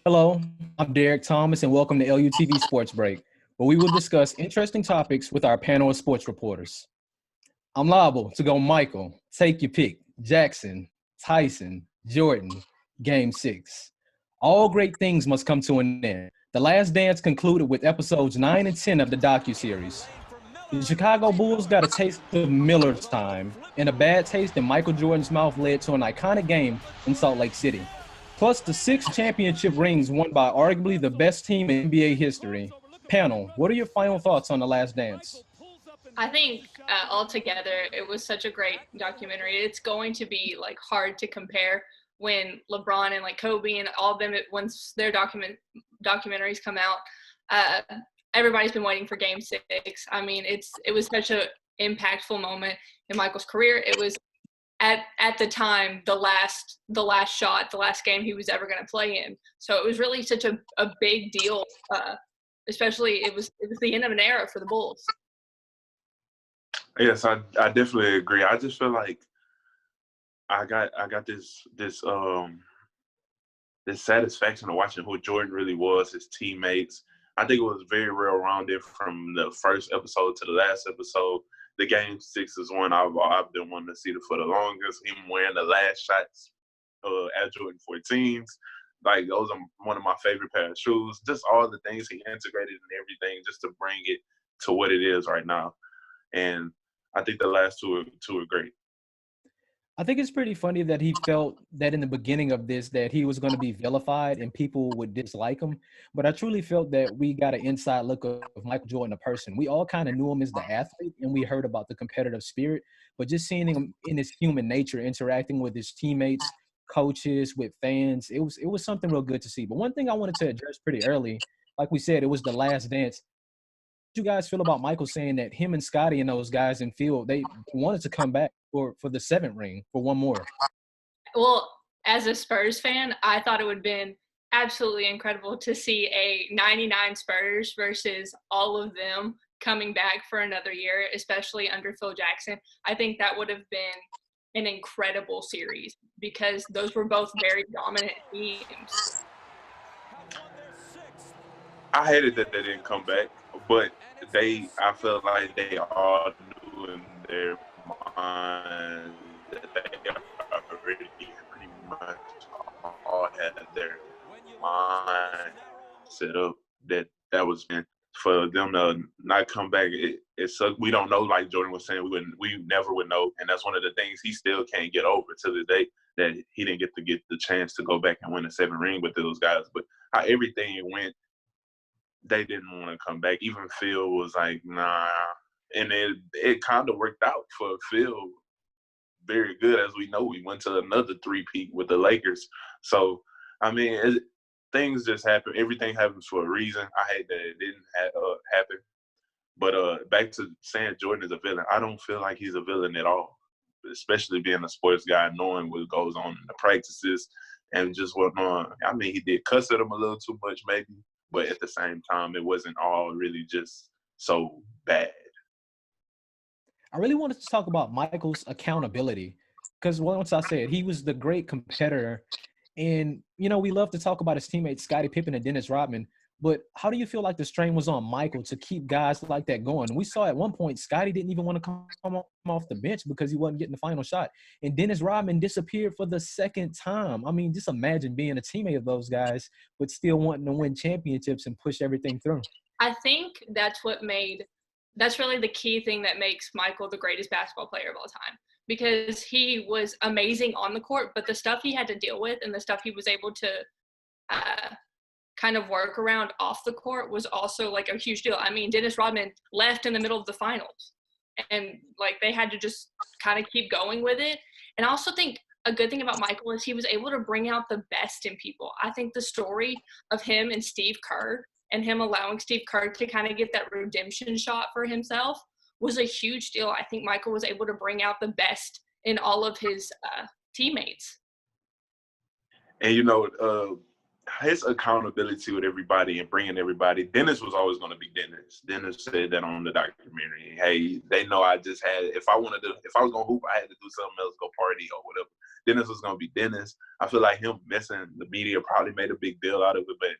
Hello, I'm Derrick Thomas, and welcome to LUTV Sports Break, where we will discuss interesting topics with our panel of sports reporters. I'm liable to go Michael, take your pick, Jackson, Tyson, Jordan, Game 6. All great things must come to an end. The Last Dance concluded with episodes 9 and 10 of the docu-series. The Chicago Bulls got a taste of Miller's time, and a bad taste in Michael Jordan's mouth led to an iconic game in Salt Lake City. Plus the 6 championship rings won by arguably the best team in NBA history. Panel, what are your final thoughts on The Last Dance? I think altogether it was such a great documentary. It's going to be like hard to compare when LeBron and like Kobe and all of them once their documentaries come out. Uh, Everybody's been waiting for Game 6. I mean, it was such a impactful moment in Michael's career. It was at the time the last shot, the last game he was ever going to play in. So it was really such a big deal. Especially it was the end of an era for the Bulls. Yes, I definitely agree. I just feel like I got this satisfaction of watching who Jordan really was, his teammates. I think it was very well rounded from the first episode to the last episode. The Game 6 is one I've been wanting to see for the longest. Him wearing the last shots at Jordan 14s. Like, those are one of my favorite pair of shoes. Just all the things he integrated and everything just to bring it to what it is right now. And I think the last two are great. I think it's pretty funny that he felt that in the beginning of this that he was going to be vilified and people would dislike him. But I truly felt that we got an inside look of Michael Jordan, a person. We all kind of knew him as the athlete and we heard about the competitive spirit, but just seeing him in his human nature, interacting with his teammates, coaches, with fans, it was something real good to see. But one thing I wanted to address pretty early, like we said, it was the last dance. You guys feel about Michael saying that him and Scotty and those guys in field, they wanted to come back for the seventh ring for one more? Well, as a Spurs fan, I thought it would have been absolutely incredible to see a 99 Spurs versus all of them coming back for another year, especially under Phil Jackson. I think that would have been an incredible series because those were both very dominant teams. I hated that they didn't come back, but I felt like they all knew in their minds that they already pretty much all had their mind set up that was meant for them to not come back. It sucked. We don't know, like Jordan was saying, we never would know, and that's one of the things he still can't get over to this day, that he didn't get the chance to go back and win a 7 ring with those guys. But how everything went, they didn't want to come back. Even Phil was like, nah. And it kind of worked out for Phil very good. As we know, we went to another three-peat with the Lakers. So, I mean, things just happen. Everything happens for a reason. I hate that it didn't happen. But back to saying Jordan is a villain, I don't feel like he's a villain at all, especially being a sports guy, knowing what goes on in the practices and just whatnot. I mean, he did cuss at him a little too much maybe, but at the same time, it wasn't all really just so bad. I really wanted to talk about Michael's accountability because once I said he was the great competitor, and we love to talk about his teammates Scottie Pippen and Dennis Rodman. But how do you feel like the strain was on Michael to keep guys like that going? We saw at one point Scottie didn't even want to come off the bench because he wasn't getting the final shot, and Dennis Rodman disappeared for the second time. I mean, just imagine being a teammate of those guys, but still wanting to win championships and push everything through. I think that's really the key thing that makes Michael the greatest basketball player of all time, because he was amazing on the court, but the stuff he had to deal with and the stuff he was able to kind of work around off the court was also like a huge deal. I mean, Dennis Rodman left in the middle of the finals, and like they had to just kind of keep going with it. And I also think a good thing about Michael is he was able to bring out the best in people. I think the story of him and Steve Kerr and him allowing Steve Kerr to kind of get that redemption shot for himself was a huge deal. I think Michael was able to bring out the best in all of his teammates. And his accountability with everybody and bringing everybody. Dennis was always going to be Dennis. Dennis said that on the documentary. Hey, they know I just had. If I was going to hoop, I had to do something else, go party or whatever. Dennis was going to be Dennis. I feel like him missing the media probably made a big deal out of it, but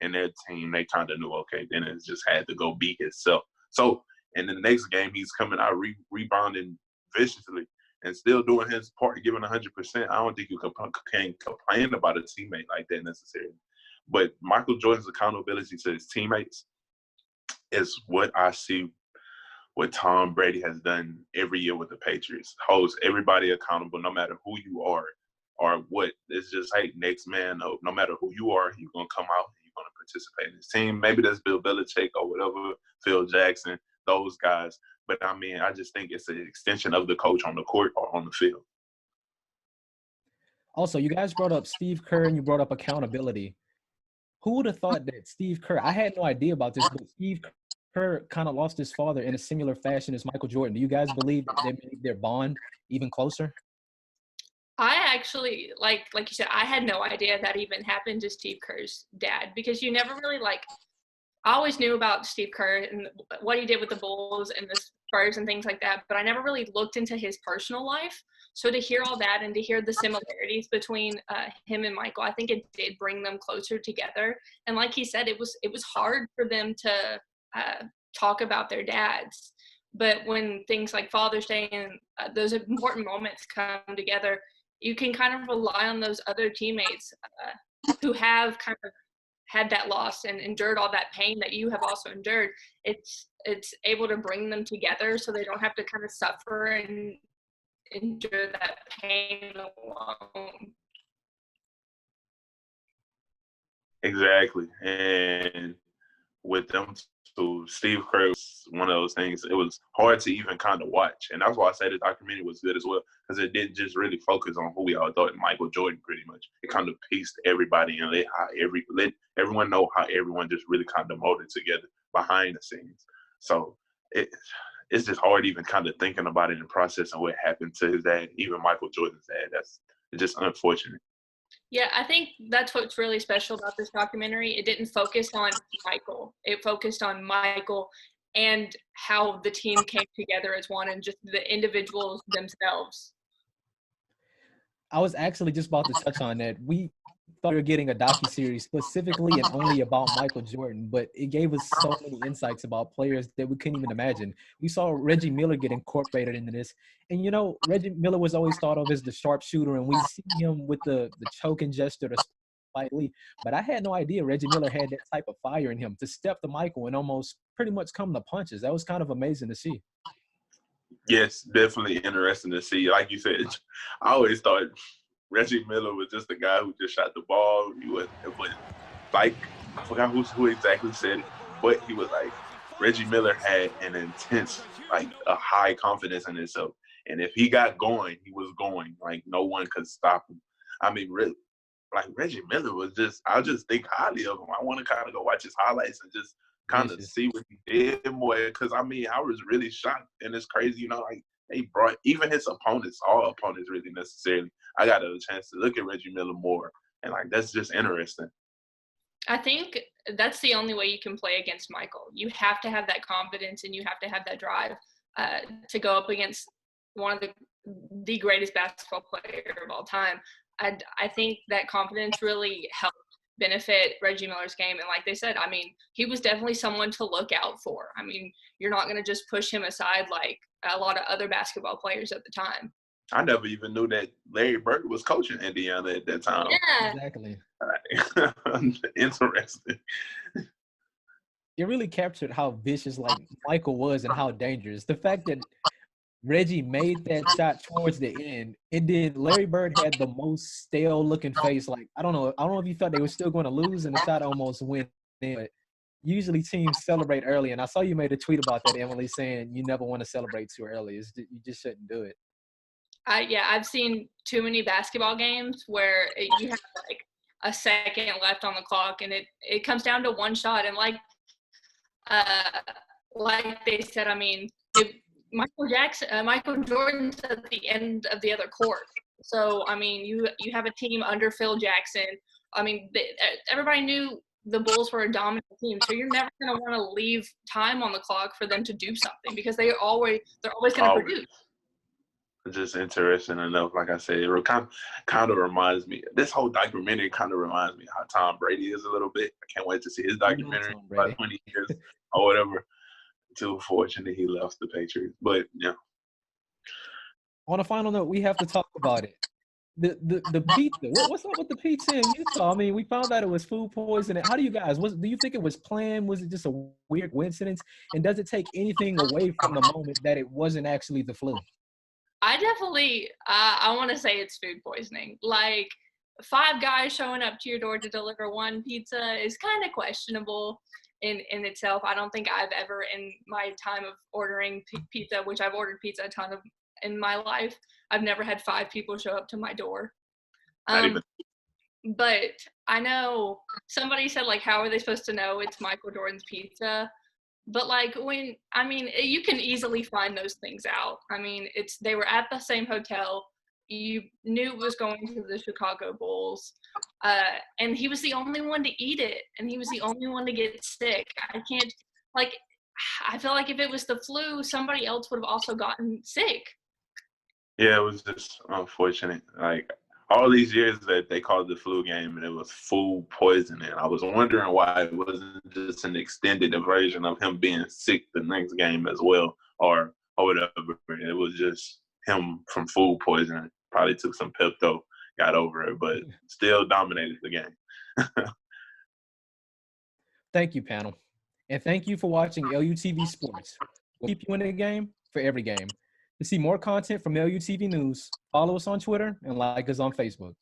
in their team, they kind of knew, okay, Dennis just had to go be himself. So in the next game, he's coming out rebounding viciously and still doing his part, giving 100%. I don't think you can complain about a teammate like that necessarily. But Michael Jordan's accountability to his teammates is what I see what Tom Brady has done every year with the Patriots. Holds everybody accountable, no matter who you are or what. It's just, hey, next man up. No matter who you are, you're going to come out and you're going to participate in this team. Maybe that's Bill Belichick or whatever, Phil Jackson, those guys. But, I mean, I just think it's an extension of the coach on the court or on the field. Also, you guys brought up Steve Kerr and you brought up accountability. Who would have thought that Steve Kerr – I had no idea about this, but Steve Kerr kind of lost his father in a similar fashion as Michael Jordan. Do you guys believe that they made their bond even closer? I actually, like you said, I had no idea that even happened to Steve Kerr's dad because you never really, I always knew about Steve Kerr and what he did with the Bulls and the Spurs and things like that, but I never really looked into his personal life. So to hear all that and to hear the similarities between him and Michael, I think it did bring them closer together. And like he said, it was hard for them to talk about their dads. But when things like Father's Day and those important moments come together, you can kind of rely on those other teammates who have kind of had that loss and endured all that pain that you have also endured. It's able to bring them together so they don't have to kind of suffer and endure that pain alone. Exactly. And with them two, Steve Kerr was one of those things. It was hard to even kind of watch. And that's why I say the documentary was good as well, because it didn't just really focus on who we all thought Michael Jordan pretty much. It kind of pieced everybody and let everyone know how everyone just really kind of molded together behind the scenes. So it's just hard even kind of thinking about it and processing what happened to his dad, even Michael Jordan's dad. It's just unfortunate. Yeah, I think that's what's really special about this documentary. It didn't focus on Michael. It focused on Michael and how the team came together as one and just the individuals themselves. I was actually just about to touch on that. We thought we were getting a docu-series specifically and only about Michael Jordan, but it gave us so many insights about players that we couldn't even imagine. We saw Reggie Miller get incorporated into this. And, you know, Reggie Miller was always thought of as the sharpshooter, and we see him with the choking gesture to Spike Lee. But I had no idea Reggie Miller had that type of fire in him to step to Michael and almost pretty much come to punches. That was kind of amazing to see. Yes, definitely interesting to see. Like you said, I always thought Reggie Miller was just a guy who just shot the ball. He was, but like, I forgot who exactly said it, but he was like, Reggie Miller had an intense, like a high confidence in himself. And if he got going, he was going. Like no one could stop him. I mean, really, like Reggie Miller was just, I just think highly of him. I want to kind of go watch his highlights and just kind of see what he did more. Because, I mean, I was really shocked. And it's crazy, you know, like they brought even his opponents, all opponents really necessarily. I got a chance to look at Reggie Miller more. And, like, that's just interesting. I think that's the only way you can play against Michael. You have to have that confidence and you have to have that drive to go up against one of the greatest basketball player of all time. I think that confidence really helped benefit Reggie Miller's game. And like they said, I mean, he was definitely someone to look out for. I mean, you're not going to just push him aside like a lot of other basketball players at the time. I never even knew that Larry Bird was coaching Indiana at that time. Yeah. Exactly. Interesting. It really captured how vicious like Michael was and how dangerous. The fact that Reggie made that shot towards the end, it did. Larry Bird had the most stale looking face. Like, I don't know if you thought they were still going to lose and the shot almost went in. But usually teams celebrate early. And I saw you made a tweet about that, Emily, saying you never want to celebrate too early. You just shouldn't do it. I've seen too many basketball games where you have like a second left on the clock and it comes down to one shot. And like they said, I mean, Michael Jordan's at the end of the other court. So, I mean, you have a team under Phil Jackson I mean, everybody knew the Bulls were a dominant team, so you're never going to want to leave time on the clock for them to do something because they're always going to produce. Just interesting enough, like I said, it kind of reminds me. This whole documentary kind of reminds me how Tom Brady is a little bit. I can't wait to see his documentary in about 20 years or whatever. Too fortunate he left the Patriots, but yeah. On a final note, we have to talk about it. The pizza. What's up with the pizza in Utah? I mean, we found out it was food poisoning. How do you guys? Do you think it was planned? Was it just a weird coincidence? And does it take anything away from the moment that it wasn't actually the flu? I definitely, I want to say it's food poisoning. Like 5 guys showing up to your door to deliver one pizza is kind of questionable in itself. I don't think I've ever, in my time of ordering pizza, which I've ordered pizza a ton of in my life, I've never had 5 people show up to my door. But I know somebody said, like, how are they supposed to know it's Michael Jordan's pizza? But like you can easily find those things out. I mean, they were at the same hotel. You knew it was going to the Chicago Bulls, and he was the only one to eat it, and he was the only one to get sick. I feel like if it was the flu, somebody else would have also gotten sick. Yeah, it was just unfortunate. Like all these years that they called the flu game and it was food poisoning. I was wondering why it wasn't just an extended version of him being sick the next game as well or whatever. It was just him from food poisoning. Probably took some Pepto, got over it, but still dominated the game. Thank you, panel. And thank you for watching LUTV Sports. We'll keep you in the game for every game. To see more content from LUTV News, follow us on Twitter and like us on Facebook.